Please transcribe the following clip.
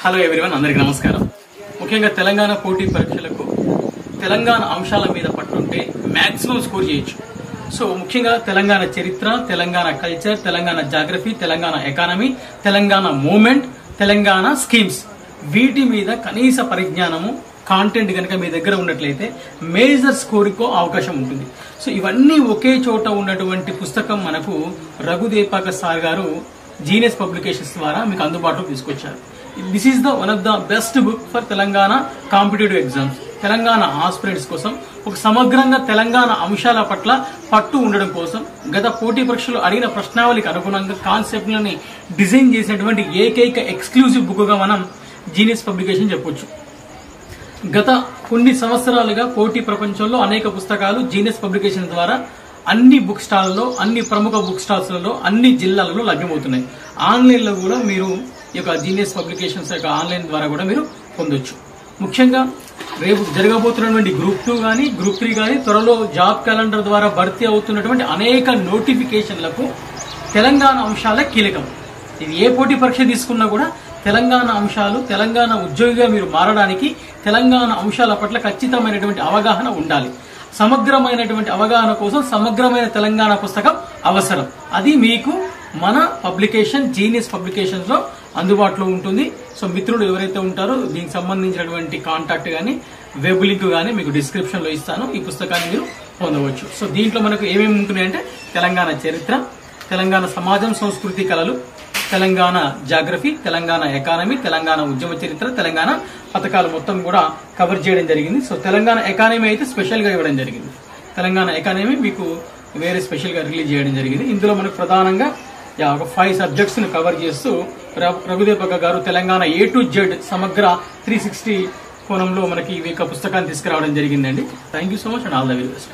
Hello everyone, అందరికీ నమస్కారం. ముఖ్యంగా తెలంగాణ పోటీ పరీక్షలకు తెలంగాణ అంశాల మీద పట్టుంటే మాక్సిమం స్కోర్ చేయొచ్చు. సో ముఖ్యంగా తెలంగాణ చరిత్ర, Telangana culture, Telangana geography, Telangana economy, Telangana movement, Telangana schemes, వీటి మీద కనీస పరిజ్ఞానము కాంటెంట్ కనుక మీ దగ్గర ఉన్నట్లయితే మేజర్ స్కోర్కో అవకాశం ఉంటుంది. సో ఇవన్నీ ఒకే చోట ఉన్నటువంటి పుస్తకం మనకు రఘుదేపాక సార్ గారు జీనియస్ పబ్లికేషన్స్ ద్వారా మీకు అందుబాటులోకి తీసుకొచ్చారు. This is the one of the best book for Telangana competitive exams. Telangana aspirants కోసం ఒక సమగ్రంగా తెలంగాణ అంశాల పట్ల పట్టు ఉండడం కోసం గత పోటీ పరీక్షలు అడిగిన ప్రశ్నావళికి అనుగుణంగా కాన్సెప్ట్లని డిజైన్ చేసినటువంటి ఏకైక ఎక్స్క్లూజివ్ బుక్ గా మనం జీనియస్ పబ్లికేషన్ చెప్పొచ్చు. గత కొన్ని సంవత్సరాలుగా పోటీ ప్రపంచంలో అనేక పుస్తకాలు జీనియస్ పబ్లికేషన్ ద్వారా అన్ని బుక్ స్టాల్లో, అన్ని ప్రముఖ బుక్ స్టాల్స్లలో, అన్ని జిల్లాలలో లభ్యమవుతున్నాయి. ఆన్లైన్ లో కూడా మీరు ఈ యొక్క జీనియస్ పబ్లికేషన్స్ యొక్క ఆన్లైన్ ద్వారా కూడా మీరు పొందొచ్చు. ముఖ్యంగా రేపు జరగబోతున్నటువంటి గ్రూప్ 2 కానీ గ్రూప్ 3 కానీ త్వరలో జాబ్ క్యాలెండర్ ద్వారా భర్తీ అవుతున్నటువంటి అనేక నోటిఫికేషన్లకు తెలంగాణ అంశాలే కీలకం. ఇది ఏ పోటీ పరీక్ష తీసుకున్నా కూడా తెలంగాణ అంశాలు, తెలంగాణ ఉద్యోగిగా మీరు మారడానికి తెలంగాణ అంశాల పట్ల ఖచ్చితమైనటువంటి అవగాహన ఉండాలి. సమగ్రమైనటువంటి అవగాహన కోసం సమగ్రమైన తెలంగాణ పుస్తకం అవసరం. అది మీకు మన పబ్లికేషన్ జీనియస్ పబ్లికేషన్స్ లో అందుబాటులో ఉంటుంది. సో మిత్రులు ఎవరైతే ఉంటారో దీనికి సంబంధించినటువంటి కాంటాక్ట్ గానీ వెబ్ లింక్ గానీ మీకు డిస్క్రిప్షన్ లో ఇస్తాను. ఈ పుస్తకాన్ని మీరు పొందవచ్చు. సో దీంట్లో మనకు ఏమేమి ఉంటున్నాయంటే తెలంగాణ చరిత్ర, తెలంగాణ సమాజం, సంస్కృతి, కళలు, తెలంగాణ జాగ్రఫీ, తెలంగాణ ఎకానమీ, తెలంగాణ ఉద్యమ చరిత్ర, తెలంగాణ పథకాలు మొత్తం కూడా కవర్ చేయడం జరిగింది. సో తెలంగాణ ఎకానమీ అయితే స్పెషల్ గా ఇవ్వడం జరిగింది. తెలంగాణ ఎకానమీ మీకు వేరే స్పెషల్ గా రిలీజ్ చేయడం జరిగింది. ఇందులో మనకు ప్రధానంగా ఒక 5 సబ్జెక్ట్స్ ను కవర్ చేస్తూ రఘుదేపాక గారు తెలంగాణ A to Z సమగ్ర 360 కోణంలో మనకి ఈ పుస్తకాన్ని తీసుకురావడం జరిగిందండి. Thank you so much and all the very best.